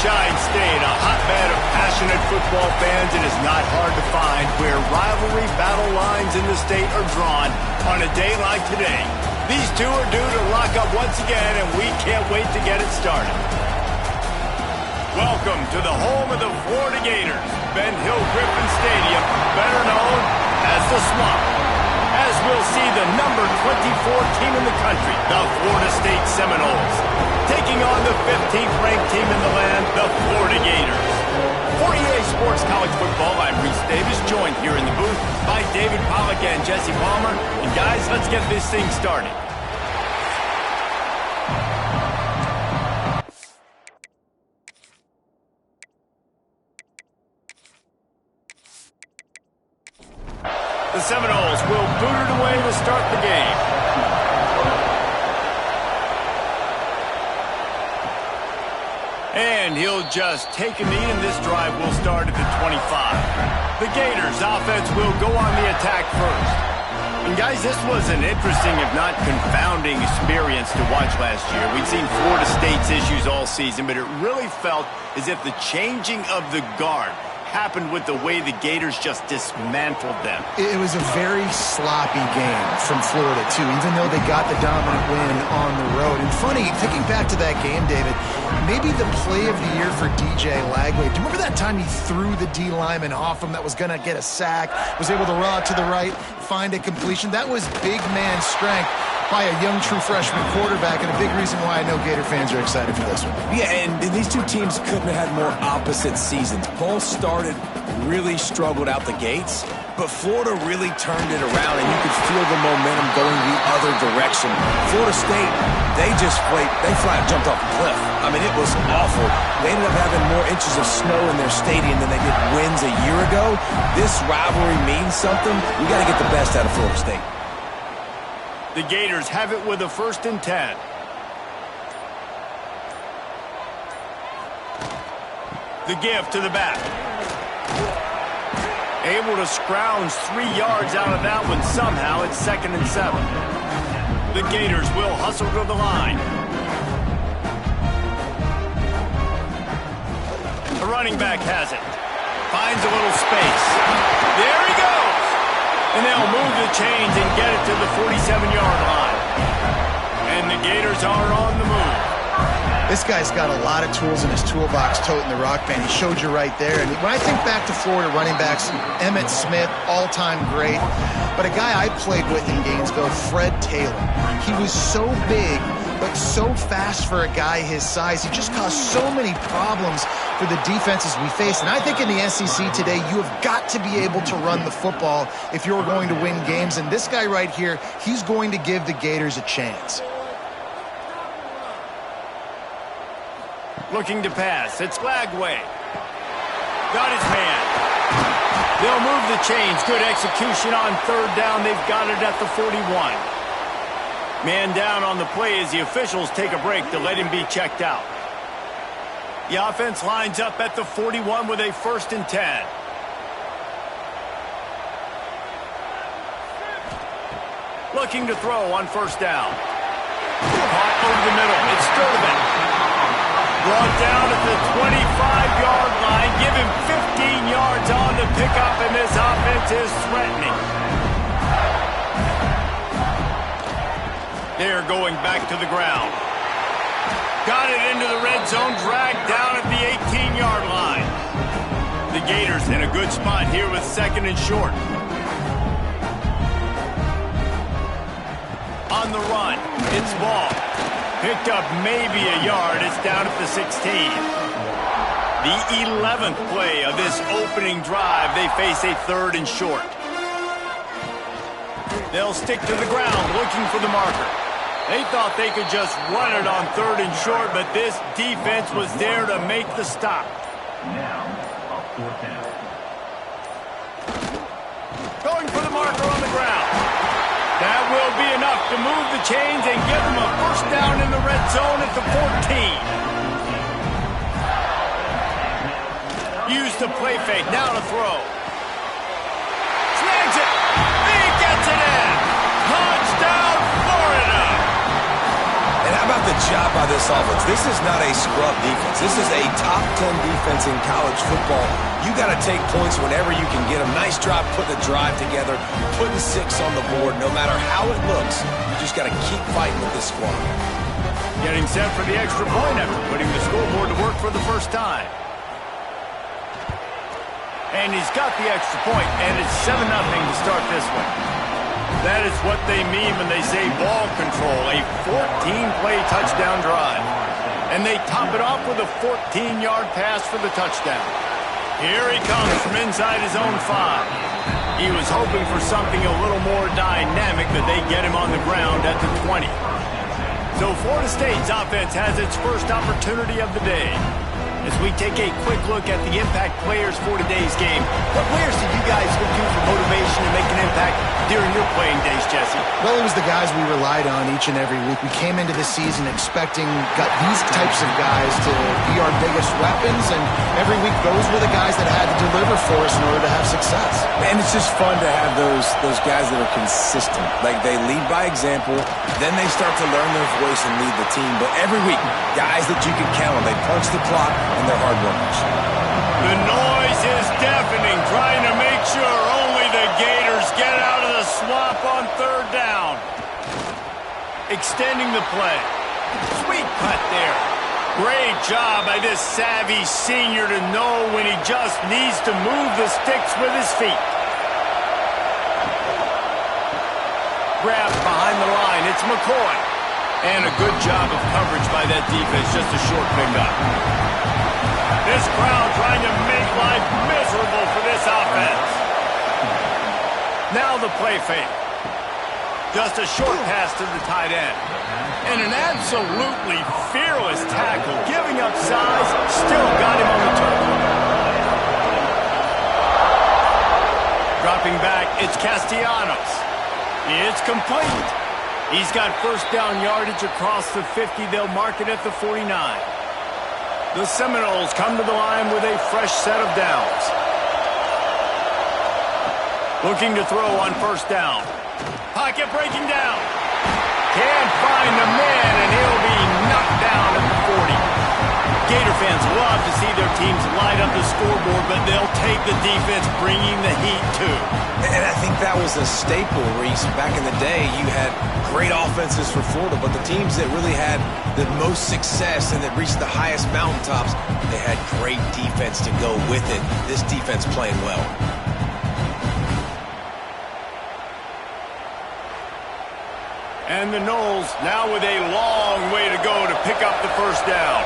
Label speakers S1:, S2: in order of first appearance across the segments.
S1: Sunshine State, a hotbed of passionate football fans, it is not hard to find where rivalry battle lines in the state are drawn on a day like today. These two are due to lock up once again, and we can't wait to get it started. Welcome to the home of the Florida Gators, Ben Hill Griffin Stadium, better known as the Swamp. As we'll see the number 24 team in the country, the Florida State Seminoles, taking on the 15th ranked team in the land, the Florida Gators. For EA Sports College Football, I'm Reese Davis, joined here in the booth by David Pollack and Jesse Palmer. And guys, let's get this thing started. The Seminoles will boot it away to start the game. And he'll just take a knee, and this drive will start at the 25. The Gators offense will go on the attack first. And guys, this was an interesting, if not confounding, experience to watch last year. We'd seen Florida State's issues all season, but it really felt as if the changing of the guard happened with the way the Gators just dismantled them.
S2: It was a very sloppy game from Florida, too, even though they got the dominant win on the road. And funny, thinking back to that game, David, maybe the play of the year for DJ Lagway. Do you remember that time he threw the D lineman off him that was going to get a sack, was able to run out to the right, find a completion? That was big man strength by a young true freshman quarterback, and a big reason why I know Gator fans are excited for this one.
S3: Yeah, and these two teams couldn't have had more opposite seasons. Both started really struggled out the gates, but Florida really turned it around, and you could feel the momentum going the other direction. Florida State, they flat jumped off a cliff. I mean, it was awful. They ended up having more inches of snow in their stadium than they did wins a year ago. This rivalry means something. We got to get the best out of Florida State.
S1: The Gators have it with a 1st and 10. The give to the back. Able to scrounge 3 yards out of that one somehow. It's 2nd and 7. The Gators will hustle to the line. The running back has it. Finds a little space. There he goes. And they'll move the chains and get it to the 47-yard line. And the Gators are on the move.
S2: This guy's got a lot of tools in his toolbox toting the rock band. He showed you right there. And when I think back to Florida running backs, Emmitt Smith, all-time great. But a guy I played with in Gainesville, Fred Taylor. He was so big, but so fast for a guy his size. He just caused so many problems for the defenses we face. And I think in the SEC today, you have got to be able to run the football if you're going to win games. And this guy right here, he's going to give the Gators a chance.
S1: Looking to pass. It's Lagway. Got his man. They'll move the chains. Good execution on 3rd down. They've got it at the 41. Man down on the play as the officials take a break to let him be checked out. The offense lines up at the 41 with a 1st and 10. Looking to throw on 1st down. Caught over the middle. It's Sturdivant. Brought down at the 25-yard line. Give him 15 yards on the pickup, and this offense is threatening. They're going back to the ground. Got it into the red zone, dragged down at the 18-yard line. The Gators in a good spot here with 2nd and short. On the run, it's Ball. Picked up maybe a yard. It's down at the 16. The 11th play of this opening drive. They face a 3rd and short. They'll stick to the ground looking for the marker. They thought they could just run it on 3rd and short, but this defense was there to make the stop.
S4: Now, a 4th down.
S1: Going for the marker on the ground. That will be enough to move the chains and give them a 1st down in the red zone at the 14. Use the play fake. Now to throw. Snags it. He gets it in. Touchdown, Florida.
S3: And how about the job by this offense. This is not a scrub defense. This is a top 10 defense in college football. You got to take points whenever you can get them. Nice job putting a drive together, putting 6 on the board. No matter how it looks, you just got to keep fighting with this squad.
S1: Getting set for the extra point after putting the scoreboard to work for the first time. And he's got the extra point, and it's 7-0 to start this one. That is what they mean when they say ball control, a 14-play touchdown drive. And they top it off with a 14-yard pass for the touchdown. Here he comes from inside his own 5. He was hoping for something a little more dynamic, that they get him on the ground at the 20. So Florida State's offense has its first opportunity of the day. As we take a quick look at the impact players for today's game, what players did you guys look to for motivation to make an impact during your playing days, Jesse?
S2: Well, it was the guys we relied on each and every week. We came into the season expecting these types of guys to be our biggest weapons, and every week those were the guys that had to deliver for us in order to have success.
S3: And it's just fun to have those guys that are consistent. Like, they lead by example, then they start to learn their voice and lead the team. But every week, guys that you can count on, they punch the clock, and they're hard workers.
S1: The noise is deafening, trying to make sure only the Gators get out of the swamp on 3rd down. Extending the play. Sweet cut there. Great job by this savvy senior to know when he just needs to move the sticks with his feet. Grabbed behind the line. It's McCoy. And a good job of coverage by that defense. Just a short pickup. This crowd trying to make life miserable for this offense. Now the play fake. Just a short pass to the tight end. And an absolutely fearless tackle. Giving up size, still got him on the turf. Dropping back, it's Castellanos. It's complete. He's got first down yardage across the 50. They'll mark it at the 49. The Seminoles come to the line with a fresh set of downs. Looking to throw on first down. Pocket breaking down. Can't find the man, and he'll be knocked down at the 40. Gator fans love to see their teams light up the scoreboard, but they'll take the defense bringing the heat too.
S3: And I think that was a staple, Reese. Back in the day, you had great offenses for Florida, but the teams that really had the most success and that reached the highest mountaintops, they had great defense to go with it. This defense playing well.
S1: And the Noles now with a long way to go to pick up the first down.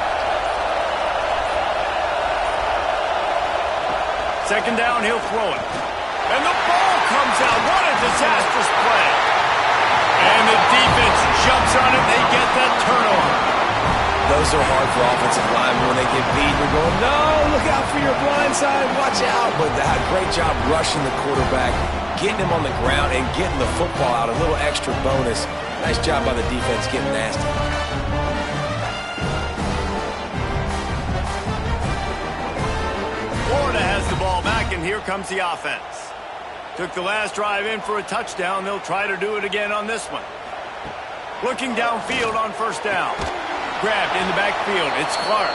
S1: Second down, he'll throw it. And the ball comes out. What a disastrous play. And the defense jumps on it. They get that turnover.
S3: Those are hard for offensive linemen when they get beat. You're going, no, look out for your blind side. Watch out. But they had a great job rushing the quarterback, getting him on the ground, and getting the football out. A little extra bonus. Nice job by the defense getting nasty.
S1: Florida has the ball back, and here comes the offense. Took the last drive in for a touchdown. They'll try to do it again on this one. Looking downfield on first down. Grabbed in the backfield. It's Clark.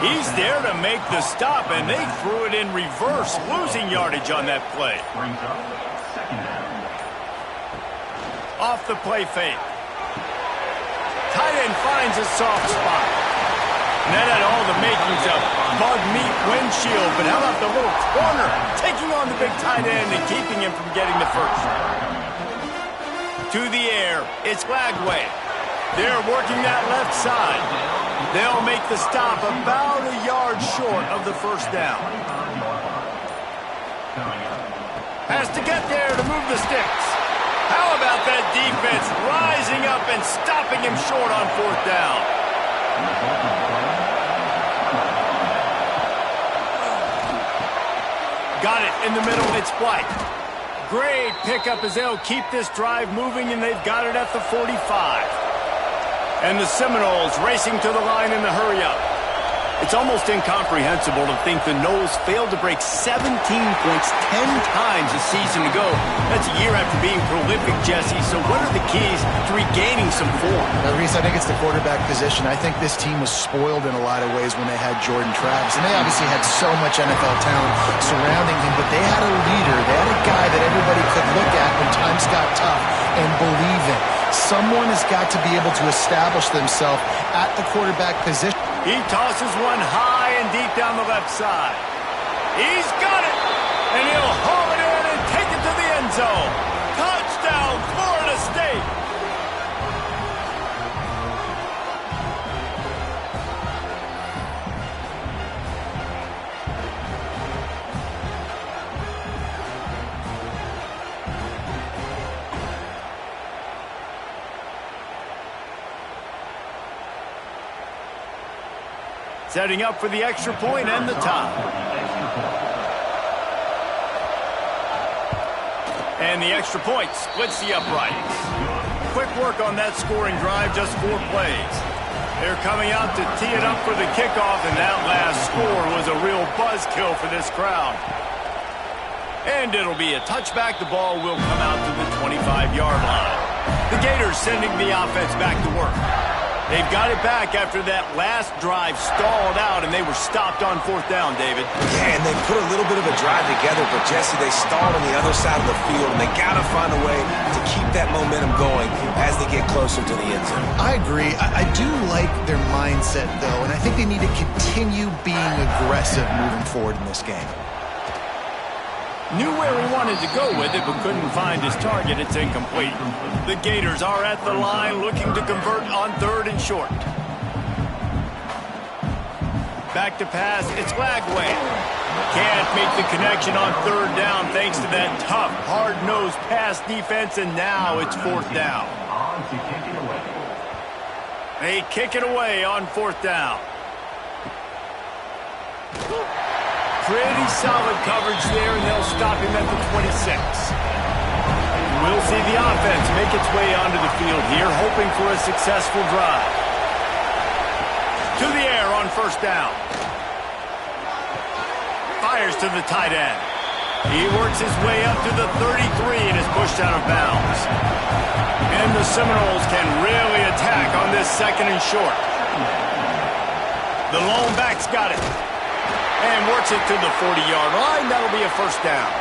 S1: He's there to make the stop, and they threw it in reverse, losing yardage on that play. Off the play fake. Tight end finds a soft spot. And that had all the makings of bug meat windshield, but how about the little corner taking on the big tight end and keeping him from getting the first? To the air, it's Lagway. They're working that left side. They'll make the stop about a yard short of the first down. Has to get there to move the sticks. How about that defense rising up and stopping him short on fourth down? Got it in the middle. It's White. Great pickup as they'll keep this drive moving, and they've got it at the 45. And the Seminoles racing to the line in the hurry-up. It's almost incomprehensible to think the Noles failed to break 17 points 10 times a season ago. That's a year after being prolific, Jesse. So what are the keys to regaining some form?
S2: Reese, I think it's the quarterback position. I think this team was spoiled in a lot of ways when they had Jordan Travis. And they obviously had so much NFL talent surrounding him, but they had a leader. They had a guy that everybody could look at when times got tough and believe in. Someone has got to be able to establish themselves at the quarterback position.
S1: He tosses one high and deep down the left side. He's got it! And he'll haul it in and take it to the end zone. Touchdown, Florida State! Setting up for the extra point and the tie. And the extra point splits the uprights. Quick work on that scoring drive, just 4 plays. They're coming out to tee it up for the kickoff, and that last score was a real buzzkill for this crowd. And it'll be a touchback. The ball will come out to the 25-yard line. The Gators sending the offense back to work. They've got it back after that last drive stalled out, and they were stopped on 4th down, David.
S3: Yeah, and they put a little bit of a drive together, but, Jesse, they stalled on the other side of the field, and they got to find a way to keep that momentum going as they get closer to the end zone.
S2: I agree. I do like their mindset, though, and I think they need to continue being aggressive moving forward in this game.
S1: Knew where he wanted to go with it, but couldn't find his target. It's incomplete. The Gators are at the line looking to convert on 3rd and short. Back to pass. It's Lagway. Can't make the connection on 3rd down thanks to that tough, hard-nosed pass defense, and now it's 4th down. They kick it away on 4th down. Pretty solid coverage there, and they'll stop him at the 26. We'll see the offense make its way onto the field here, hoping for a successful drive. To the air on 1st down. Fires to the tight end. He works his way up to the 33 and is pushed out of bounds. And the Seminoles can really attack on this 2nd and short. The lone back's got it. And works it to the 40-yard line. That'll be a 1st down.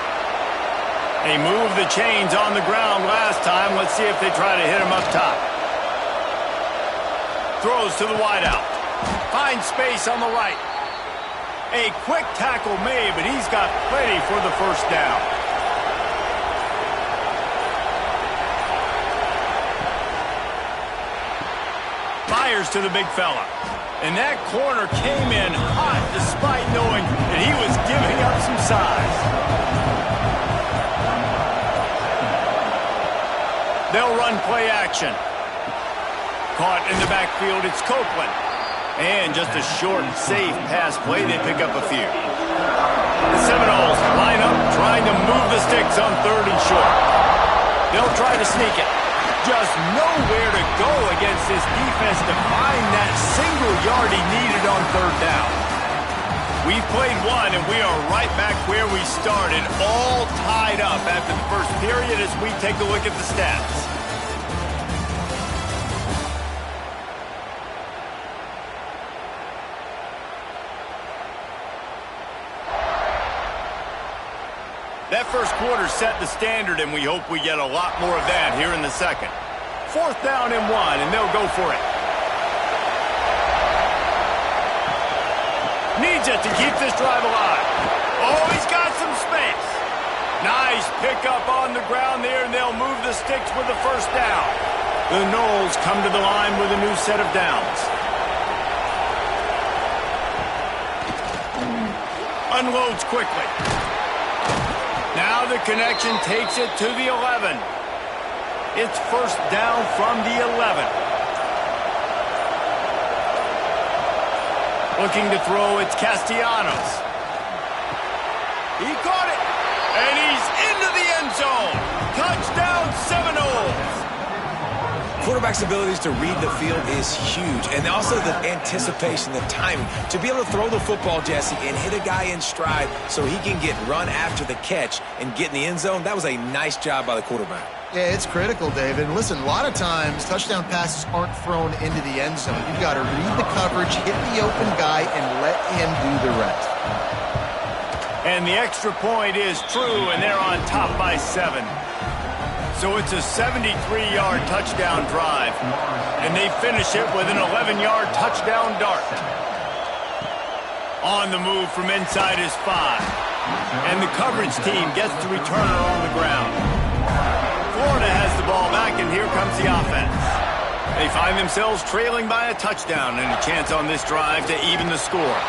S1: They moved the chains on the ground last time. Let's see if they try to hit him up top. Throws to the wideout. Finds space on the right. A quick tackle made, but he's got plenty for the 1st down. Fires to the big fella. And that corner came in hot despite knowing that he was giving up some size. They'll run play action. Caught in the backfield, it's Copeland. And just a short, safe pass play, they pick up a few. The Seminoles line up, trying to move the sticks on 3rd and short. They'll try to sneak it. Just nowhere to go against this defense to find that single yard he needed on 3rd down. We've played one, and we are right back where we started, all tied up after the 1st period as we take a look at the stats. That 1st quarter set the standard, and we hope we get a lot more of that here in the 2nd. 4th down and 1, and they'll go for it. Needs it to keep this drive alive. Oh, he's got some space. Nice pickup on the ground there, and they'll move the sticks with the 1st down. The Noles come to the line with a new set of downs. Unloads quickly. Now the connection takes it to the 11. It's 1st down from the 11. Looking to throw, it's Castellanos. He caught it, and he's into the end zone. Touchdown, Seminoles.
S3: quarterback's abilities to read the field is huge, and also the anticipation, the timing. To be able to throw the football, Jesse, and hit a guy in stride so he can get run after the catch and get in the end zone, that was a nice job by the quarterback.
S2: Yeah, it's critical, David. And listen, a lot of times touchdown passes aren't thrown into the end zone. You've got to read the coverage, hit the open guy, and let him do the rest.
S1: And the extra point is true, and they're on top by 7. So it's a 73-yard touchdown drive, and they finish it with an 11-yard touchdown dart. On the move from inside is 5, and the coverage team gets the returner on the ground. Florida has the ball back, and here comes the offense. They find themselves trailing by a touchdown and a chance on this drive to even the score.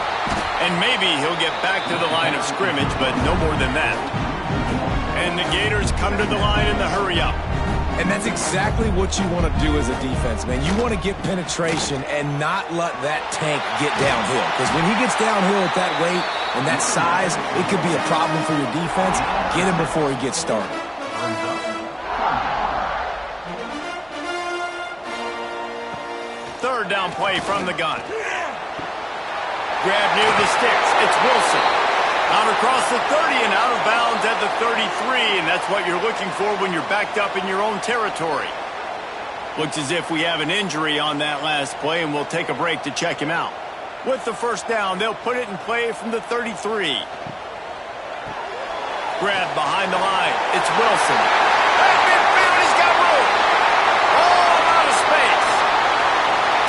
S1: And maybe he'll get back to the line of scrimmage, but no more than that. And the Gators come to the line in the hurry-up.
S3: And that's exactly what you want to do as a defense, man. You want to get penetration and not let that tank get downhill. Because when he gets downhill at that weight and that size, it could be a problem for your defense. Get him before he gets started.
S1: Third down play from the gun. Grab near the sticks. It's Wilson. Out across the 30 and out of bounds at the 33, and that's what you're looking for when you're backed up in your own territory. Looks as if we have an injury on that last play, and we'll take a break to check him out. With the first down, they'll put it in play from the 33. Grab behind the line. It's Wilson. Back midfield, he's got room. All out of space.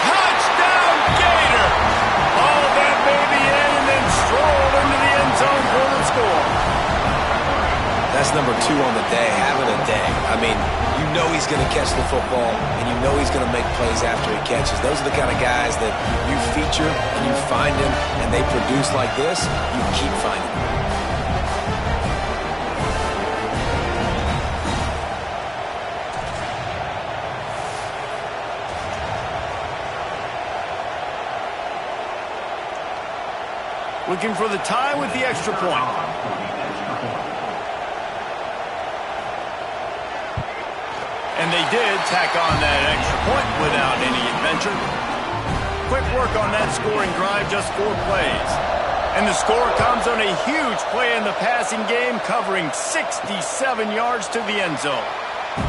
S1: Touchdown, Gator. All that baby in and then strolled into the end zone for the score.
S3: That's number 2 on the day, having a day. I mean, you know he's going to catch the football, and you know he's going to make plays after he catches. Those are the kind of guys that you feature and you find them, and they produce like this, you keep finding them.
S1: Looking for the tie with the extra point. And they did tack on that extra point without any adventure. Quick work on that scoring drive, just 4 plays. And the score comes on a huge play in the passing game, covering 67 yards to the end zone.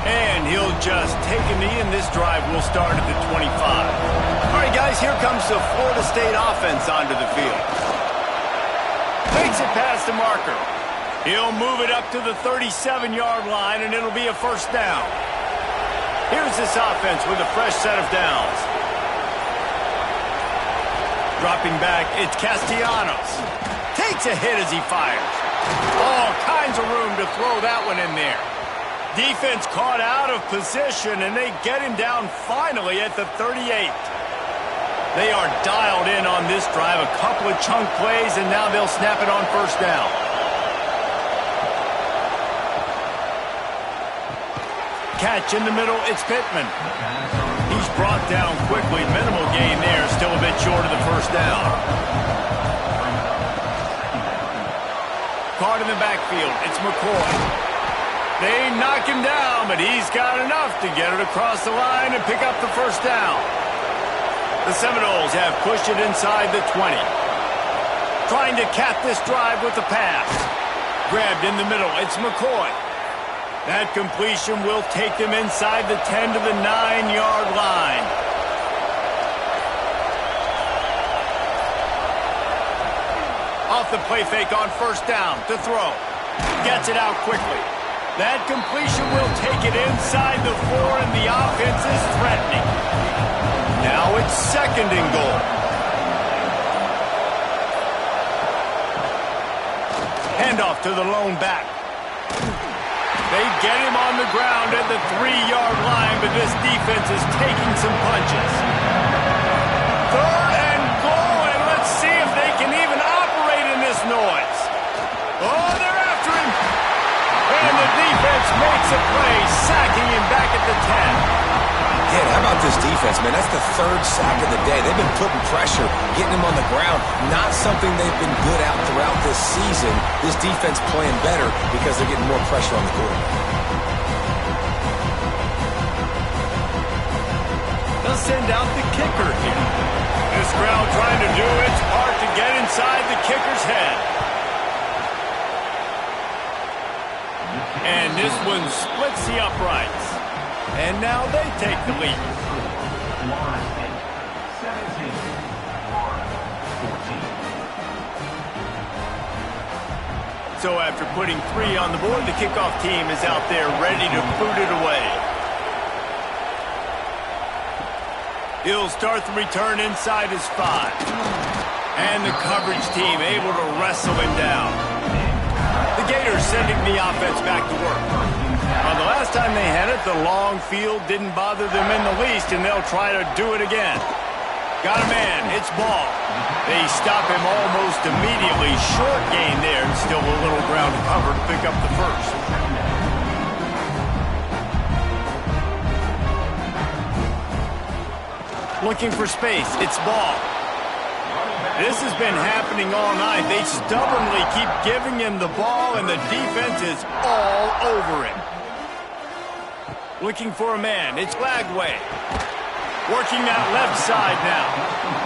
S1: And he'll just take a knee, and this drive will start at the 25. All right, guys, here comes the Florida State offense onto the field. Makes it past the marker. He'll move it up to the 37-yard line, and it'll be a first down. Here's this offense with a fresh set of downs. Dropping back, it's Castellanos. Takes a hit as he fires. All kinds of room to throw that one in there. Defense caught out of position, and they get him down finally at the 38. They are dialed in on this drive, a couple of chunk plays, and now they'll snap it on first down. Catch in the middle, it's Pittman. He's brought down quickly, minimal gain there, still a bit short of the first down. Caught in the backfield, it's McCoy. They knock him down, but he's got enough to get it across the line and pick up the first down. The Seminoles have pushed it inside the 20. Trying to cap this drive with the pass. Grabbed in the middle. It's McCoy. That completion will take them inside the 10 to the 9-yard line. Off the play fake on first down to throw. Gets it out quickly. That completion will take it inside the 4, and the offense is threatening. Now it's second and goal. Handoff to the lone back. They get him on the ground at the 3-yard line, but this defense is taking some punches. Third and goal, and let's see if they can even operate in this noise. Oh, they're after him. And the defense makes a play, sacking him back at the 10.
S3: Yeah, how about this defense, man? That's the 3rd sack of the day. They've been putting pressure, getting him on the ground. Not something they've been good at throughout this season. This defense playing better because they're getting more pressure on the quarterback.
S1: send out the kicker here. This crowd trying to do its part to get inside the kicker's head. And this one splits the uprights. And now they take the lead. So after putting 3 on the board, the kickoff team is out there ready to boot it away. He'll start the return inside his 5. And the coverage team able to wrestle him down. The Gators sending the offense back to work. The last time they had it, the long field didn't bother them in the least, and they'll try to do it again. Got a man, it's ball. They stop him almost immediately. Short gain there, and still a little ground to cover to pick up the first. Looking for space, it's ball. This has been happening all night. They stubbornly keep giving him the ball, and the defense is all over him. Looking for a man, it's Lagway. Working that left side now.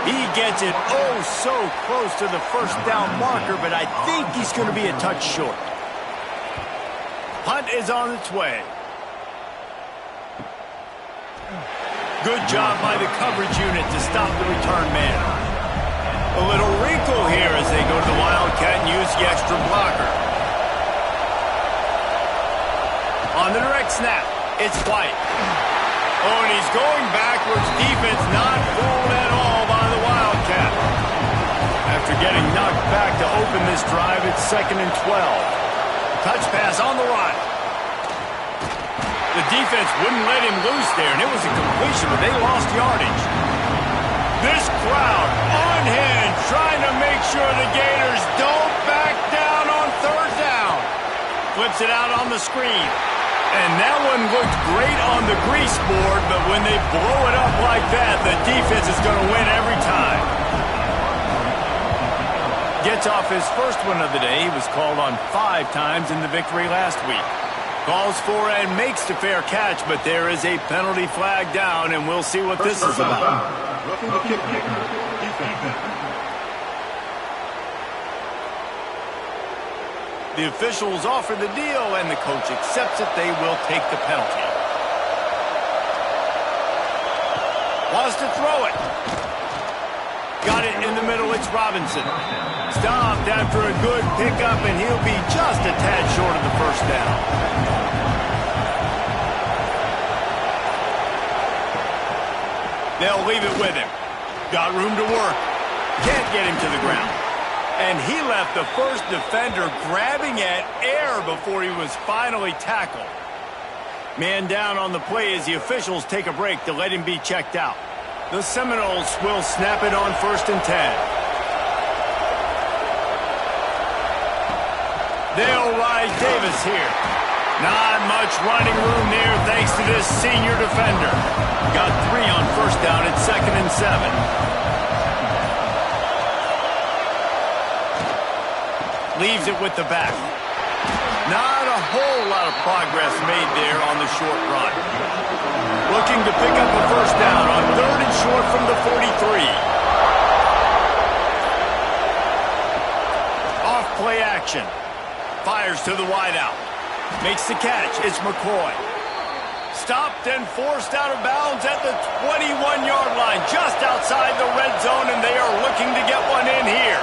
S1: He gets it oh so close to the first down marker, but I think he's going to be a touch short. Punt is on its way. Good job by the coverage unit to stop the return man. A little wrinkle here as they go to the Wildcat and use the extra blocker. On the direct snap, it's White. Oh, and he's going backwards. Defense not fooled at all by the Wildcat. After getting knocked back to open this drive, it's 2nd and 12. Touch pass on the run. The defense wouldn't let him loose there, and it was a completion, but they lost yardage. This crowd on hand trying to make sure the Gators don't back down on 3rd down. Flips it out on the screen. And that one looked great on the grease board, but when they blow it up like that, the defense is going to win every time. Gets off his first one of the day. He was called on 5 times in the victory last week. Calls for and makes the fair catch, but there is a penalty flag down, and we'll see what this is about. The officials offer the deal, and the coach accepts it. They will take the penalty. Wants to throw it. Got it in the middle. It's Robinson. Stopped after a good pickup, and he'll be just a tad short of the first down. They'll leave it with him. Got room to work. Can't get him to the ground. And he left the first defender grabbing at air before he was finally tackled. Man down on the play as the officials take a break to let him be checked out. The Seminoles will snap it on 1st and 10. They'll ride Davis here. Not much running room there thanks to this senior defender. Got 3 on 1st down at 2nd and 7. Leaves it with the back. Not a whole lot of progress made there on the short run. Looking to pick up a first down on 3rd and short from the 43. Off play action. Fires to the wideout. Makes the catch. It's McCoy. Stopped and forced out of bounds at the 21-yard line, just outside the red zone, and they are looking to get one in here.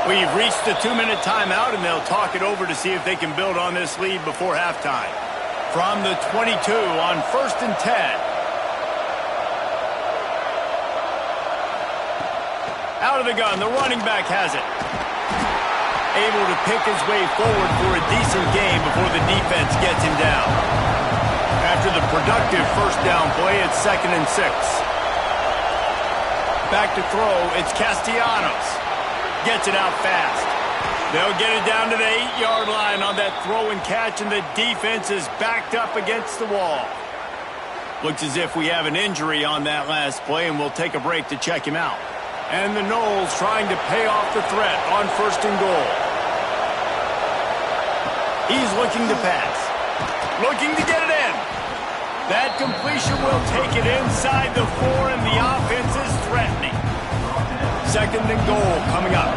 S1: We've reached the 2-minute timeout, and they'll talk it over to see if they can build on this lead before halftime. From the 22 on 1st and 10. Out of the gun, the running back has it. Able to pick his way forward for a decent gain before the defense gets him down. After the productive first down play, it's 2nd and 6. Back to throw, it's Castellanos. Gets it out fast. They'll get it down to the 8-yard line on that throw and catch, and the defense is backed up against the wall. Looks as if we have an injury on that last play, and we'll take a break to check him out. And the Noles trying to pay off the threat on 1st and goal. He's looking to pass. Looking to get it in. That completion will take it inside the 4, and the offense is threatening. 2nd and goal coming up.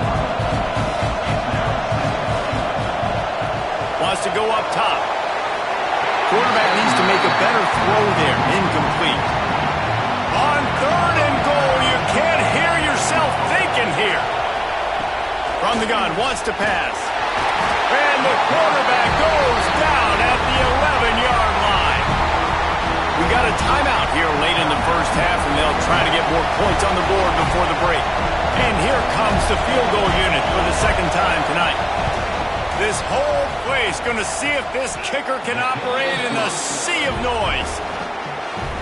S1: Wants to go up top. Quarterback needs to make a better throw there. Incomplete. On 3rd and goal, you can't hear yourself thinking here. From the gun, wants to pass. And the quarterback goes down at the 11-yard line. We got a timeout here late in the first half, and they'll try to get more points on the board before the break. And here comes the field goal unit for the 2nd time tonight. This whole place going to see if this kicker can operate in a sea of noise.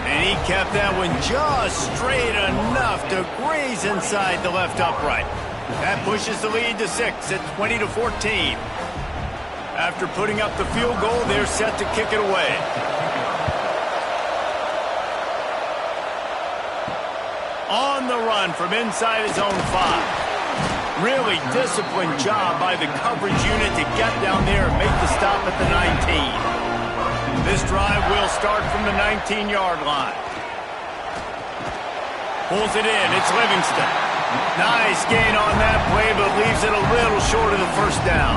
S1: And he kept that one just straight enough to graze inside the left upright. That pushes the lead to 6 at 20-14. After putting up the field goal, they're set to kick it away. On the run from inside his own 5. Really disciplined job by the coverage unit to get down there and make the stop at the 19. This drive will start from the 19-yard line. Pulls it in. It's Livingston. Nice gain on that play, but leaves it a little short of the first down.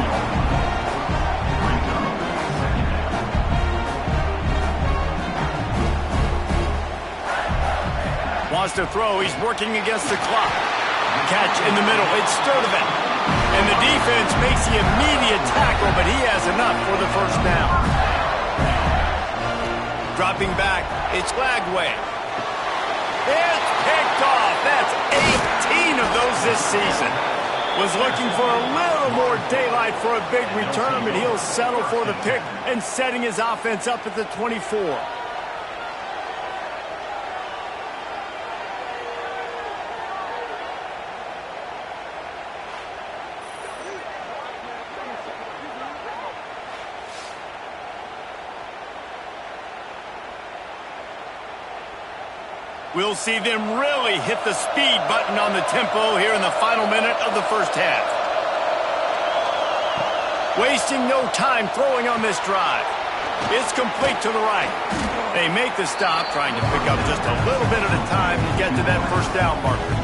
S1: Wants to throw. He's working against the clock. Catch in the middle. It's Sturdivant. And the defense makes the immediate tackle, but he has enough for the first down. Dropping back. It's Lagway. It's picked off. That's 18 of those this season. Was looking for a little more daylight for a big return, but he'll settle for the pick and setting his offense up at the 24. We'll see them really hit the speed button on the tempo here in the final minute of the first half. Wasting no time throwing on this drive. It's complete to the right. They make the stop, trying to pick up just a little bit at a time to get to that first down marker.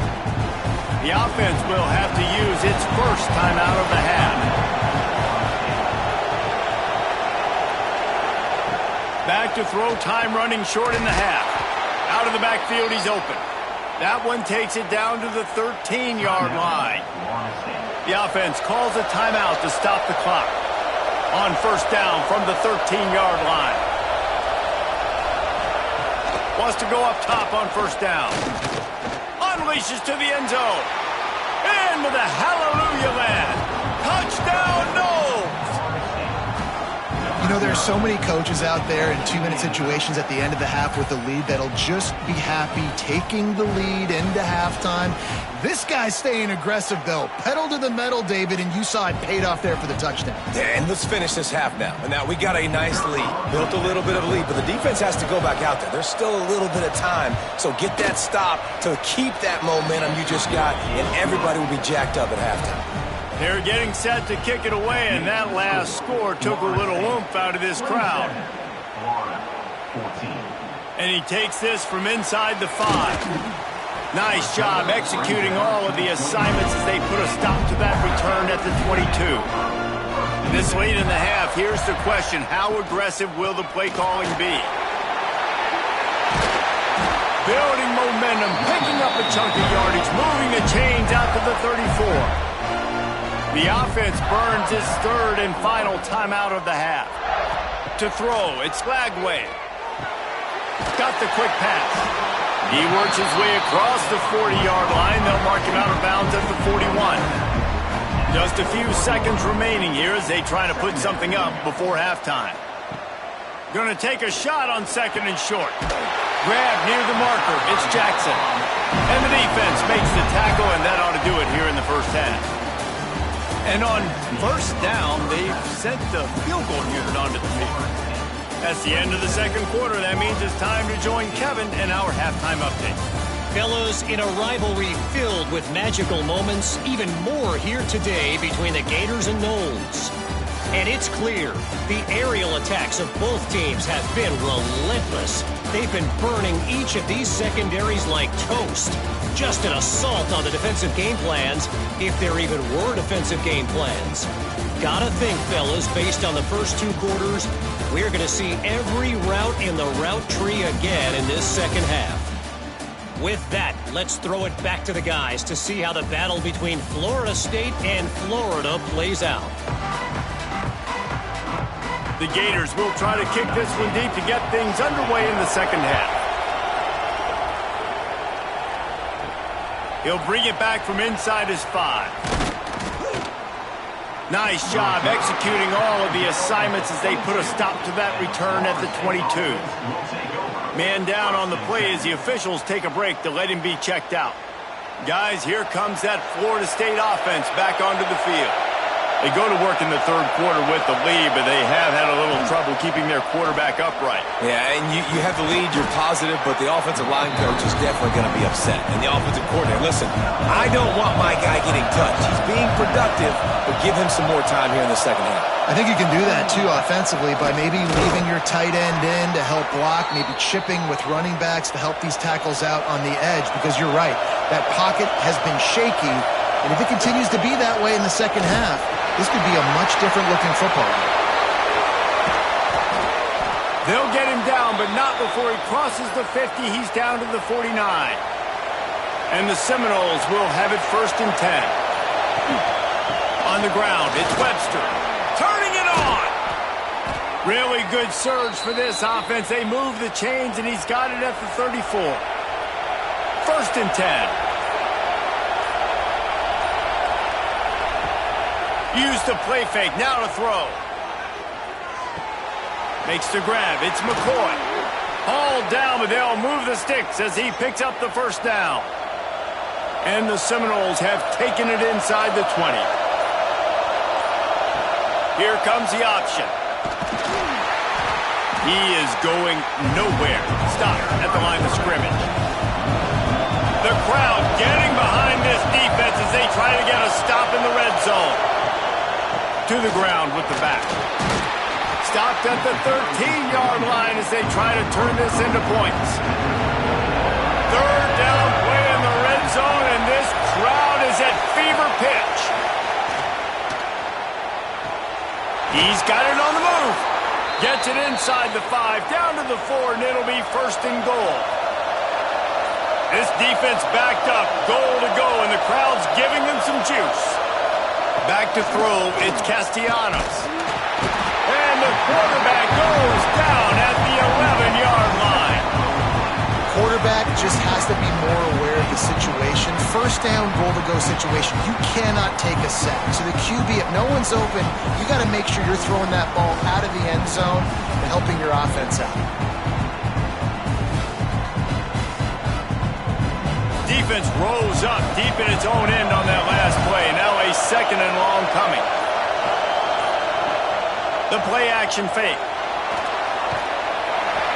S1: The offense will have to use its first timeout of the half. Back to throw, time running short in the half. Out of the backfield, he's open. That one takes it down to the 13-yard line. The offense calls a timeout to stop the clock. On first down from the 13-yard line. Wants to go up top on first down. Unleashes to the end zone. Into the hallelujah land. Touchdown, Knowles!
S2: You know, there's so many coaches out there in 2-minute situations at the end of the half with the lead that'll just be happy taking the lead into halftime. This guy's staying aggressive, though. Pedal to the metal, David, and you saw it paid off there for the touchdown.
S3: Yeah, and let's finish this half now. And now we got a nice lead. Built a little bit of a lead, but the defense has to go back out there. There's still a little bit of time. So get that stop to keep that momentum you just got, and everybody will be jacked up at halftime.
S1: They're getting set to kick it away, and that last score took a little oomph out of this crowd. And he takes this from inside the 5. Nice job executing all of the assignments as they put a stop to that return at the 22. This late in the half, here's the question. How aggressive will the play calling be? Building momentum, picking up a chunk of yardage, moving the chains out to the 34. The offense burns its third and final timeout of the half. To throw, it's Lagway. Got the quick pass. He works his way across the 40-yard line. They'll mark him out of bounds at the 41. Just a few seconds remaining here as they try to put something up before halftime. Going to take a shot on 2nd and short. Grab near the marker. It's Jackson. And the defense makes the tackle, and that ought to do it here in the first half. And on first down, they've sent the field goal unit onto the field. That's the end of the second quarter. That means it's time to join Kevin in our halftime update.
S5: Fellows, in a rivalry filled with magical moments, even more here today between the Gators and Knowles. And it's clear, the aerial attacks of both teams have been relentless. They've been burning each of these secondaries like toast. Just an assault on the defensive game plans, if there even were defensive game plans. Gotta think, fellas, based on the first 2 quarters, we're going to see every route in the route tree again in this second half. With that, let's throw it back to the guys to see how the battle between Florida State and Florida plays out.
S1: The Gators will try to kick this one deep to get things underway in the second half. He'll bring it back from inside his 5. Nice job executing all of the assignments as they put a stop to that return at the 22. Man down on the play as the officials take a break to let him be checked out. Guys, here comes that Florida State offense back onto the field. They go to work in the third quarter with the lead, but they have had a little trouble keeping their quarterback upright.
S3: Yeah, and you have the lead, you're positive, but the offensive line coach is definitely going to be upset. And the offensive coordinator, listen, I don't want my guy getting touched. He's being productive, but give him some more time here in the second half.
S2: I think you can do that, too, offensively, by maybe leaving your tight end in to help block, maybe chipping with running backs to help these tackles out on the edge, because you're right, that pocket has been shaky, and if it continues to be that way in the second half, this could be a much different-looking football game.
S1: They'll get him down, but not before he crosses the 50. He's down to the 49. And the Seminoles will have it 1st and 10. On the ground, it's Webster. Turning it on! Really good surge for this offense. They move the chains, and he's got it at the 34. 1st and 10. Use the play fake, now to throw. Makes the grab, it's McCoy. Hauled down, but they'll move the sticks as he picks up the 1st down. And the Seminoles have taken it inside the 20. Here comes the option. He is going nowhere. Stop at the line of scrimmage. The crowd getting behind this defense as they try to get a stop in the red zone. To the ground with the back. Stopped at the 13-yard line as they try to turn this into points. 3rd down play in the red zone, and this crowd is at fever pitch. He's got it on the move. Gets it inside the 5, down to the 4, and it'll be 1st and goal. This defense backed up, goal to go, and the crowd's giving them some juice. Back to throw, it's Castellanos. And the quarterback goes down at the 11-yard line.
S2: Quarterback just has to be more aware of the situation. 1st down, goal-to-go situation. You cannot take a sack. So the QB, if no one's open, you got to make sure you're throwing that ball out of the end zone and helping your offense out.
S1: Defense rolls up deep in its own end on that last play. Now a 2nd and long coming. The play action fake.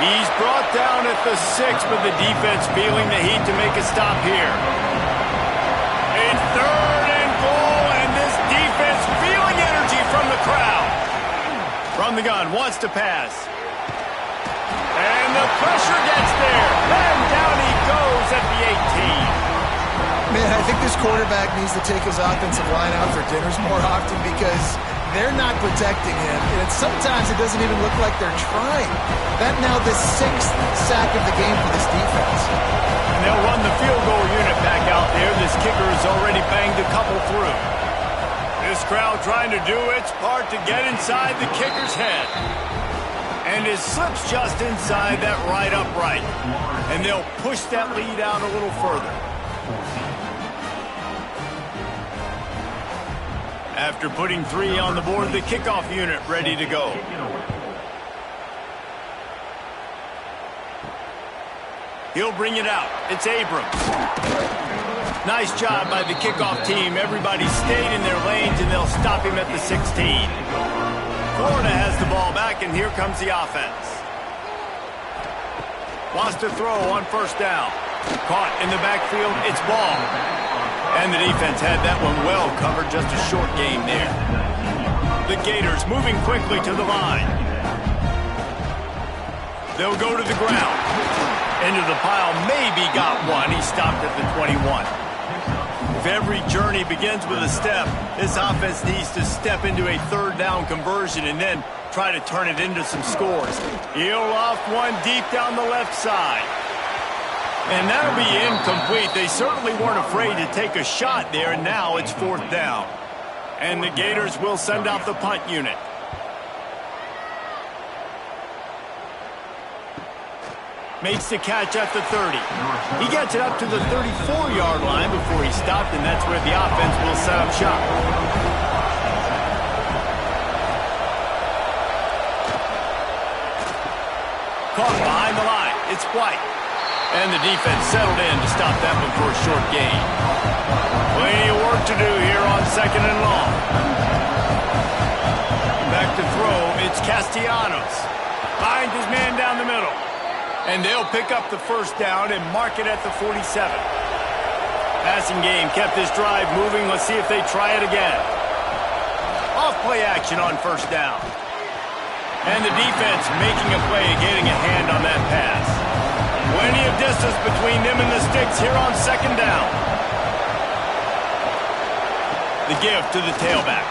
S1: He's brought down at the 6, but the defense feeling the heat to make a stop here. A 3rd and goal, and this defense feeling energy from the crowd. From the gun, wants to pass. And the pressure gets there. And down he goes at the 18.
S2: Man, I think this quarterback needs to take his offensive line out for dinners more often because they're not protecting him. And sometimes it doesn't even look like they're trying. That now the 6th sack of the game for this defense.
S1: And they'll run the field goal unit back out there. This kicker has already banged a couple through. This crowd trying to do its part to get inside the kicker's head. And it slips just inside that right upright. And they'll push that lead out a little further. After putting 3 on the board, the kickoff unit ready to go. He'll bring it out. It's Abrams. Nice job by the kickoff team. Everybody stayed in their lanes, and they'll stop him at the 16. Florida has the ball back, and here comes the offense. Wants to throw on 1st down. Caught in the backfield. It's ball. And the defense had that one well covered. Just a short game there. The Gators moving quickly to the line. They'll go to the ground. Into the pile, maybe got one. He stopped at the 21. If every journey begins with a step, this offense needs to step into a third down conversion and then try to turn it into some scores. He'll off one deep down the left side. And that'll be incomplete. They certainly weren't afraid to take a shot there, and now it's fourth down. And the Gators will send out the punt unit. Makes the catch at the 30. He gets it up to the 34-yard line before he stopped, and that's where the offense will set up shop. Caught behind the line. It's White. And the defense settled in to stop that one for a short gain. Plenty of work to do here on second and long. Back to throw, it's Castellanos. Finds his man down the middle. And they'll pick up the first down and mark it at the 47. Passing game kept this drive moving. Let's see if they try it again. Off play action on first down. And the defense making a play, getting a hand on that pass. Plenty of distance between them and the sticks here on second down. The give to the tailback.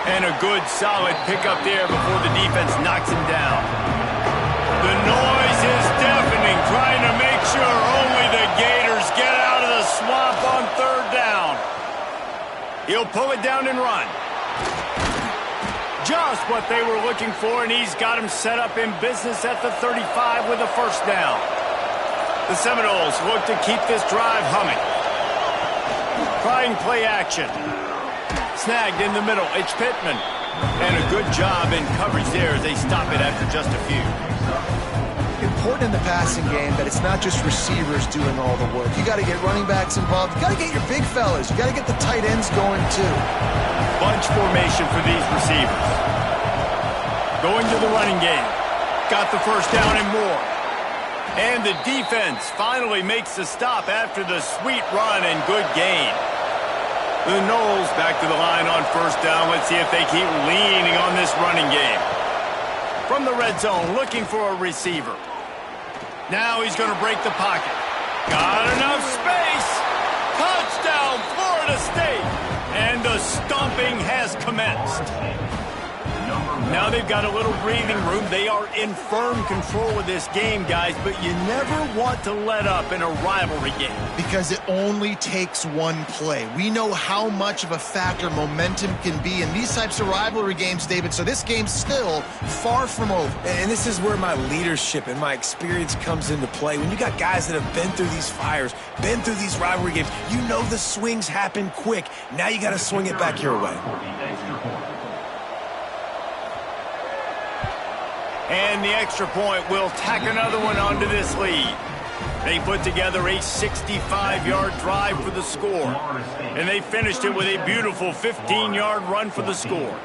S1: And a good, solid pickup there before the defense knocks him down. The noise is deafening, trying to make sure only the Gators get out of the swamp on third down. He'll pull it down and run. Just what they were looking for, and he's got him set up in business at the 35 with a first down. The Seminoles look to keep this drive humming. Trying play action. Snagged in the middle, it's Pittman. And a good job in coverage there as they stop it after just a few.
S2: Important in the passing game that it's not just receivers doing all the work. You got to get running backs involved. You got to get your big fellas. You got to get the tight ends going too.
S1: Bunch formation for these receivers. Going to the running game. Got the first down and more. And the defense finally makes the stop after the sweet run and good gain. The Noles back to the line on first down. Let's see if they keep leaning on this running game. From the red zone, looking for a receiver. Now he's going to break the pocket. Got enough space. Touchdown, Florida State. And the stomping has commenced. Now they've got a little breathing room. They are in firm control of this game, guys, but you never want to let up in a rivalry game.
S2: Because it only takes one play. We know how much of a factor momentum can be in these types of rivalry games, David, so this game's still far from over.
S3: And this is where my leadership and my experience comes into play. When you got guys that have been through these fires, been through these rivalry games, you know the swings happen quick. Now you got to swing it back your way.
S1: And the extra point will tack another one onto this lead. They put together a 65-yard drive for the score. And they finished it with a beautiful 15-yard run for the score.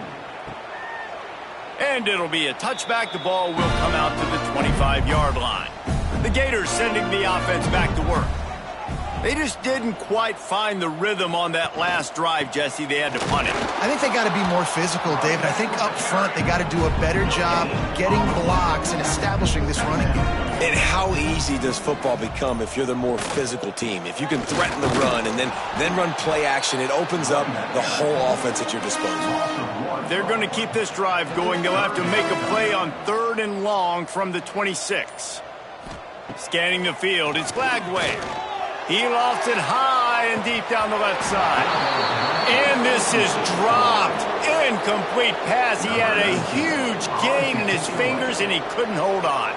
S1: And it'll be a touchback. The ball will come out to the 25-yard line. The Gators sending the offense back to work. They just didn't quite find the rhythm on that last drive, Jesse. They had to punt it.
S2: I think they got to be more physical, David. I think up front they got to do a better job getting blocks and establishing this running game.
S3: And how easy does football become if you're the more physical team? If you can threaten the run and then run play action, it opens up the whole offense at your disposal.
S1: They're going to keep this drive going. They'll have to make a play on third and long from the 26. Scanning the field, it's Glagway. He lofts it high and deep down the left side. And this is dropped. Incomplete pass. He had a huge gain in his fingers, and he couldn't hold on.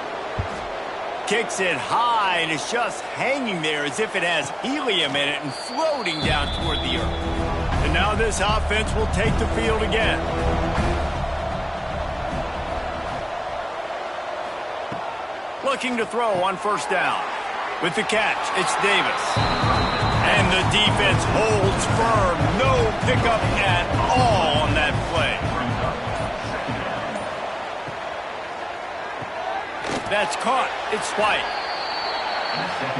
S1: Kicks it high, and it's just hanging there as if it has helium in it and floating down toward the earth. And now this offense will take the field again. Looking to throw on first down. With the catch, it's Davis. And the defense holds firm. No pickup at all on that play. That's caught. It's White.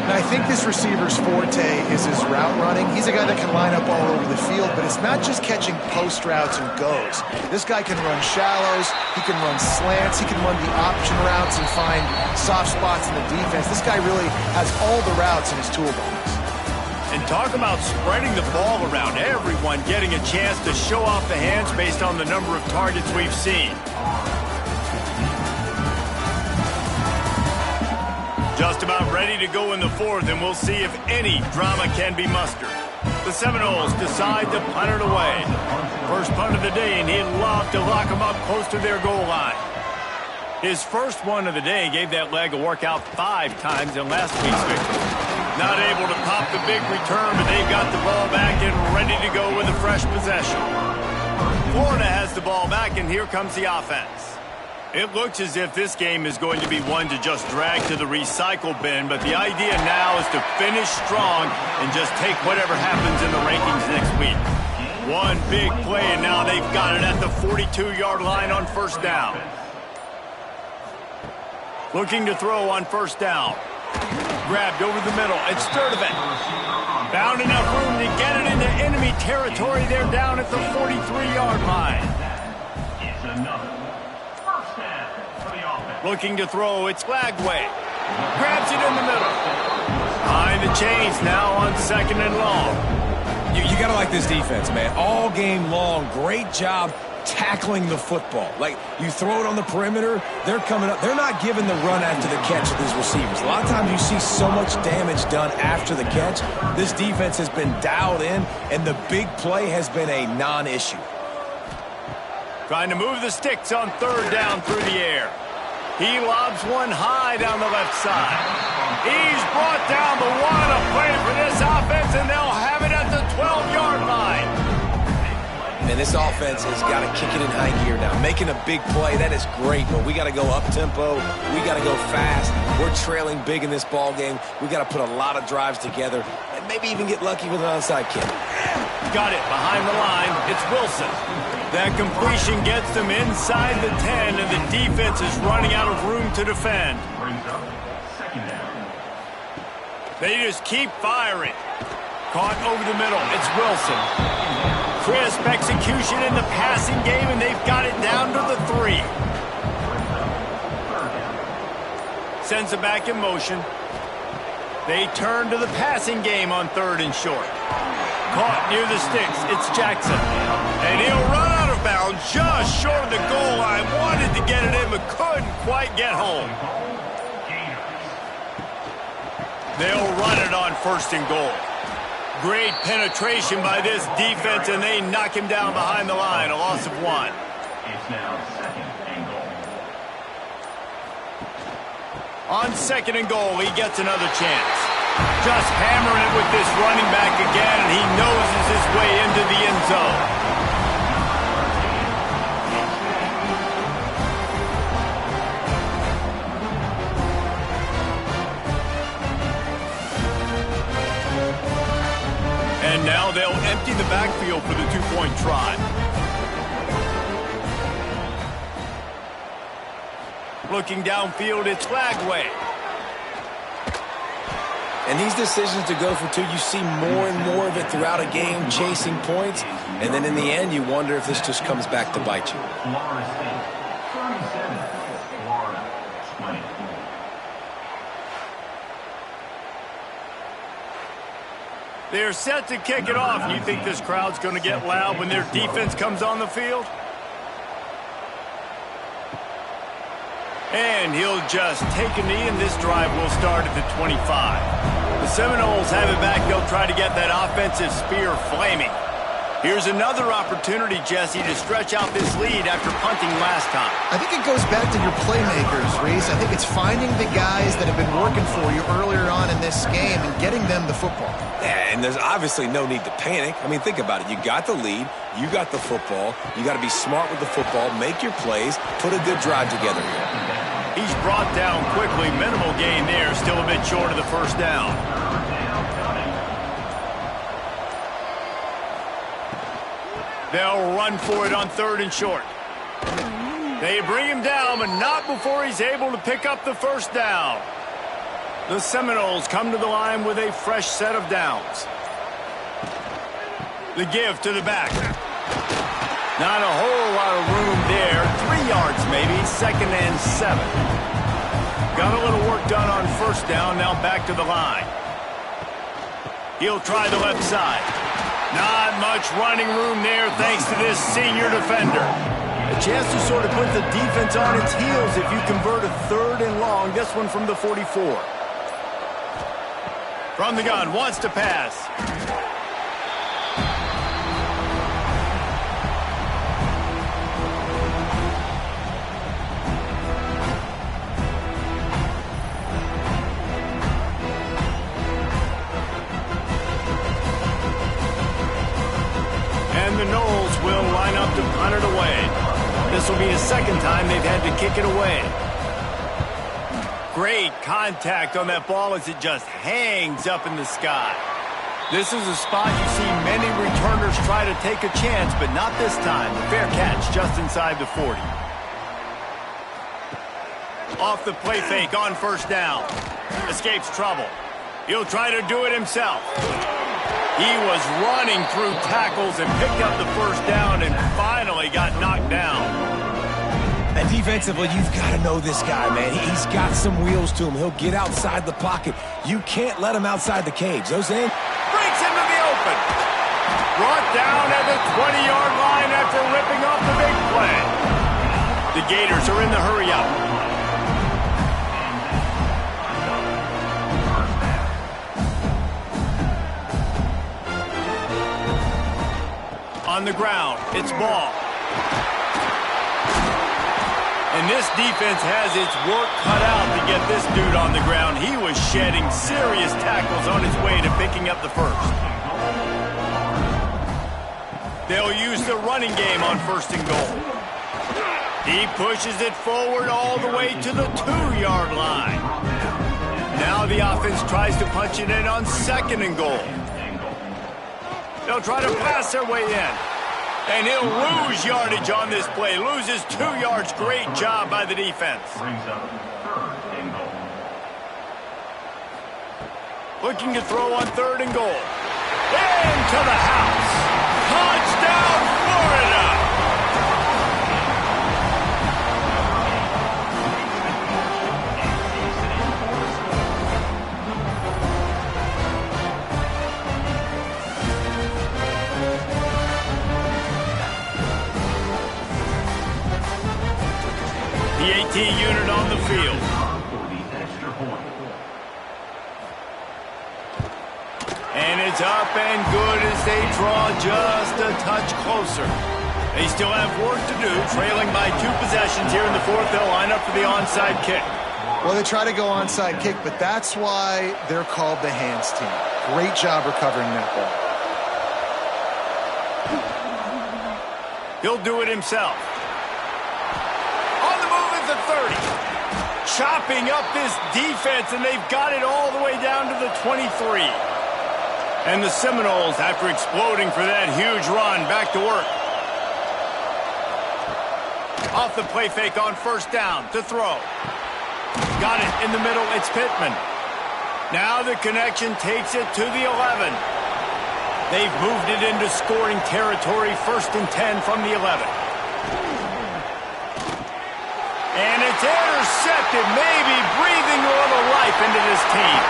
S2: And I think this receiver's forte is his route running. He's a guy that can line up all over the field, but it's not just catching post routes and goes. This guy can run shallows, he can run slants, he can run the option routes and find soft spots in the defense. This guy really has all the routes in his toolbox.
S1: And talk about spreading the ball around, everyone getting a chance to show off the hands based on the number of targets we've seen. Just about ready to go in the fourth, and we'll see if any drama can be mustered. The Seminoles decide to punt it away. First punt of the day, and he'd love to lock them up close to their goal line. His first one of the day gave that leg a workout 5 times in last week's victory. Not able to pop the big return, but they've got the ball back and ready to go with a fresh possession. Florida has the ball back, and here comes the offense. It looks as if this game is going to be one to just drag to the recycle bin, but the idea now is to finish strong and just take whatever happens in the rankings next week. One big play, and now they've got it at the 42-yard line on first down. Looking to throw on first down. Grabbed over the middle. It's Sturdivant. Found enough room to get it into enemy territory. They're down at the 43-yard line.
S4: It's another first down for the offense.
S1: Looking to throw, it's Flagway. Grabs it in the middle. Behind the chains now on second and long.
S3: You got to like this defense, man. All game long, great job tackling the football. Like, you throw it on the perimeter, they're coming up. They're not giving the run after the catch to these receivers. A lot of times you see so much damage done after the catch. This defense has been dialed in, and the big play has been a non-issue.
S1: Trying to move the sticks on third down through the air. He lobs one high down the left side. He's brought down the one. A play for this offense, and they'll have it at the 12-yard line.
S3: And this offense has got to kick it in high gear now. Making a big play, that is great, but we got to go up-tempo. We got to go fast. We're trailing big in this ball game. We got to put a lot of drives together and maybe even get lucky with an onside kick.
S1: Got it behind the line. It's Wilson. That completion gets them inside the 10, and the defense is running out of room to defend.
S4: Brings up second down.
S1: They just keep firing. Caught over the middle. It's Wilson. Crisp execution in the passing game, and they've got it down to the 3. Sends it back in motion. They turn to the passing game on third and short. Caught near the sticks. It's Jackson. And he'll run out of bounds just short of the goal line. Wanted to get it in, but couldn't quite get home. They'll run it on first and goal. Great penetration by this defense, and they knock him down behind the line. A loss of 1.
S4: It's now second and goal.
S1: On second and goal, he gets another chance. Just hammering it with this running back again, and he noses his way into the end zone. And now they'll empty the backfield for the 2-point try. Looking downfield, it's Flagway.
S3: And these decisions to go for 2, you see more and more of it throughout a game, chasing points. And then in the end, you wonder if this just comes back to bite you.
S4: Florida State 37, Florida 20.
S1: They're set to kick it off. You think this crowd's going to get loud when their defense comes on the field? And he'll just take a knee, and this drive will start at the 25. The Seminoles have it back. They'll try to get that offensive spear flaming. Here's another opportunity, Jesse, to stretch out this lead after punting last time.
S2: I think it goes back to your playmakers, Reese. I think it's finding the guys that have been working for you earlier on in this game and getting them the football.
S3: Yeah, and there's obviously no need to panic. I mean, think about it. You got the lead. You got the football. You got to be smart with the football. Make your plays. Put a good drive together here.
S1: He's brought down quickly. Minimal gain there. Still a bit short of the first down. They'll run for it on third and short. They bring him down, but not before he's able to pick up the first down. The Seminoles come to the line with a fresh set of downs. The give to the back. Not a whole lot of room there. 3 yards maybe, 2nd and 7. Got a little work done on first down, now back to the line. He'll try the left side. Not much running room there thanks to this senior defender. A chance to sort of put the defense on its heels if you convert a 3rd and long. This one from the 44. From the gun, wants to pass. And the Noles will line up to punt it away. This will be the 2nd time they've had to kick it away. Great contact on that ball as it just hangs up in the sky. This is a spot you see many returners try to take a chance, but not this time. The fair catch just inside the 40. Off the play fake on first down. Escapes trouble. He'll try to do it himself. He was running through tackles and picked up the first down and finally got knocked down.
S3: And defensively, you've got to know this guy, man. He's got some wheels to him. He'll get outside the pocket. You can't let him outside the cage. Those in.
S1: Breaks into the open. Brought down at the 20-yard line after ripping off the big play. The Gators are in the hurry-up. On the ground, it's ball. And this defense has its work cut out to get this dude on the ground. He was shedding serious tackles on his way to picking up the first. They'll use the running game on 1st and goal. He pushes it forward all the way to the 2-yard line. Now the offense tries to punch it in on 2nd and goal. They'll try to pass their way in. And he'll lose yardage on this play. Loses 2 yards. Great job by the defense. Looking to throw on 3rd and goal. Into the house. Touchdown, Florida! The AT unit on the field. And it's up and good as they draw just a touch closer. They still have work to do, trailing by 2 possessions here in the 4th. They'll line up for the onside kick.
S2: Well, they try to go onside kick, but that's why they're called the hands team. Great job recovering that ball.
S1: He'll do it himself. 30. Chopping up this defense, and they've got it all the way down to the 23. And the Seminoles, after exploding for that huge run, back to work. Off the play fake on 1st down to throw. Got it in the middle. It's Pittman. Now the connection takes it to the 11. They've moved it into scoring territory. 1st and 10 from the 11. And it's intercepted, maybe breathing a little life into this team.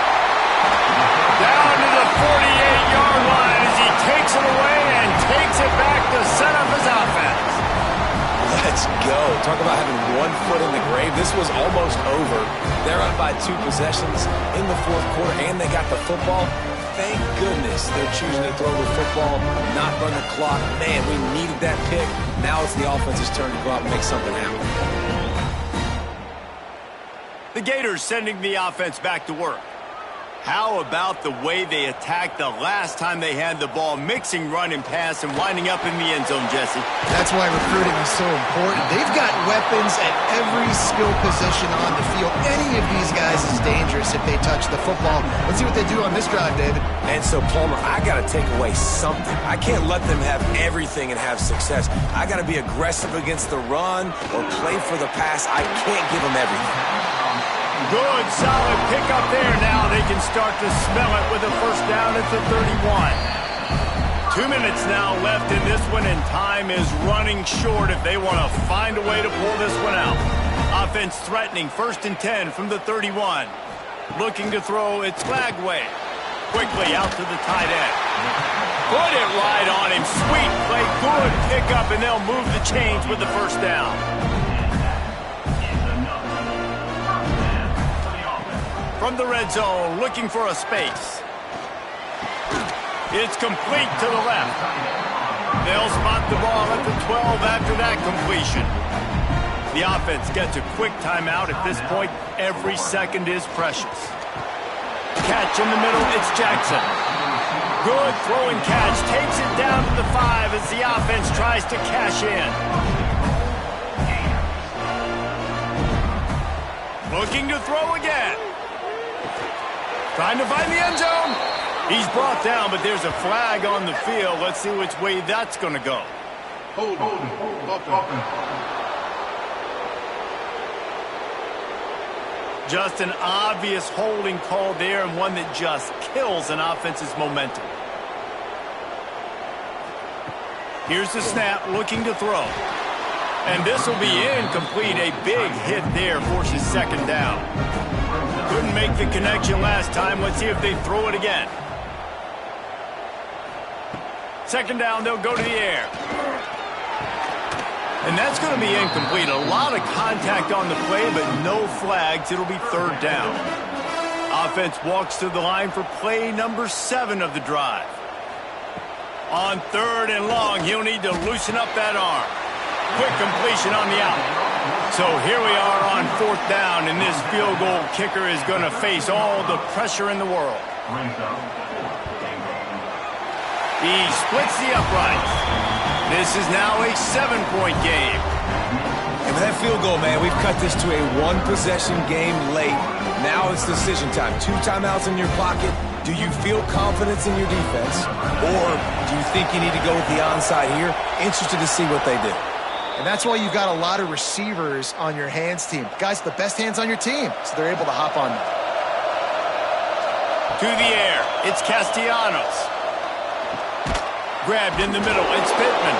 S1: Down to the 48-yard line as he takes it away and takes it back to set up his offense.
S3: Let's go. Talk about having 1 foot in the grave. This was almost over. They're up by 2 possessions in the 4th quarter, and they got the football. Thank goodness they're choosing to throw the football, not run the clock. Man, we needed that pick. Now it's the offense's turn to go out and make something happen.
S1: The Gators sending the offense back to work. How about the way they attacked the last time they had the ball, mixing run and pass and winding up in the end zone, Jesse?
S2: That's why recruiting is so important. They've got weapons at every skill position on the field. Any of these guys is dangerous if they touch the football. Let's see what they do on this drive, David.
S3: And so, Palmer, I got to take away something. I can't let them have everything and have success. I got to be aggressive against the run or play for the pass. I can't give them everything.
S1: Good, solid pickup there. Now they can start to smell it with a first down at the 31. 2 minutes now left in this one, and time is running short if they want to find a way to pull this one out. Offense threatening, 1st and 10 from the 31. Looking to throw, it's Flagway. Quickly out to the tight end. Put it right on him. Sweet play, good pickup, and they'll move the chains with the first down. From the red zone, looking for a space. It's complete to the left. They'll spot the ball at the 12 after that completion. The offense gets a quick timeout. At this point, every second is precious. Catch in the middle, it's Jackson. Good throwing catch, takes it down to the 5 as the offense tries to cash in. Looking to throw again. Trying to find the end zone. He's brought down, but there's a flag on the field. Let's see which way that's going to go.
S6: Hold.
S1: Just an obvious holding call there, and one that just kills an offense's momentum. Here's the snap, looking to throw. And this will be incomplete. A big hit there forces second down. Couldn't make the connection last time. Let's see if they throw it again. Second down, they'll go to the air. And that's going to be incomplete. A lot of contact on the play, but no flags. It'll be third down. Offense walks to the line for play number 7 of the drive. On 3rd and long, he'll need to loosen up that arm. Quick completion on the out. So here we are on 4th down, and this field goal kicker is going to face all the pressure in the world. He splits the uprights. This is now a 7-point game.
S3: And with that field goal, man, we've cut this to a 1-possession game late. Now it's decision time. 2 timeouts in your pocket. Do you feel confidence in your defense? Or do you think you need to go with the onside here? Interested to see what they do.
S2: And that's why you've got a lot of receivers on your hands team. Guys, the best hands on your team, so they're able to hop on them.
S1: To the air, it's Castellanos. Grabbed in the middle, it's Pittman.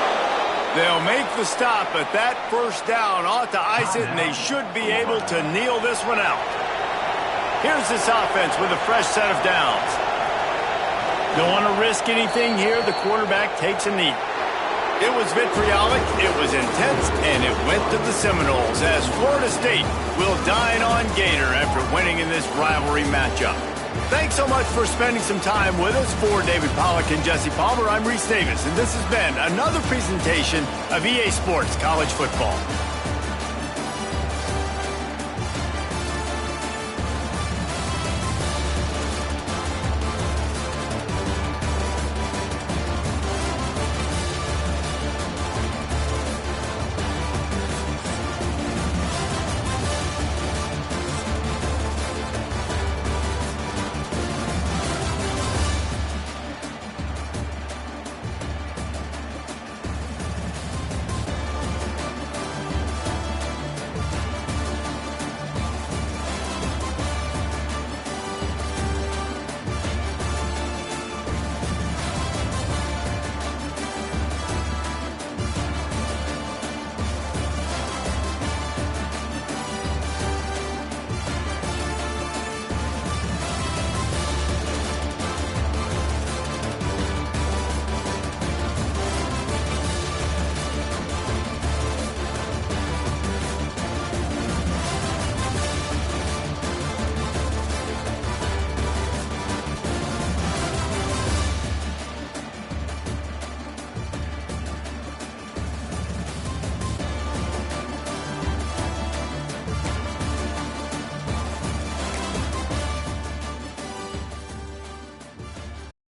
S1: They'll make the stop, but that first down ought to ice it, and they should be able to kneel this one out. Here's this offense with a fresh set of downs. Don't want to risk anything here. The quarterback takes a knee. It was vitriolic, it was intense, and it went to the Seminoles as Florida State will dine on Gator after winning in this rivalry matchup. Thanks so much for spending some time with us. For David Pollack and Jesse Palmer, I'm Reese Davis, and this has been another presentation of EA Sports College Football.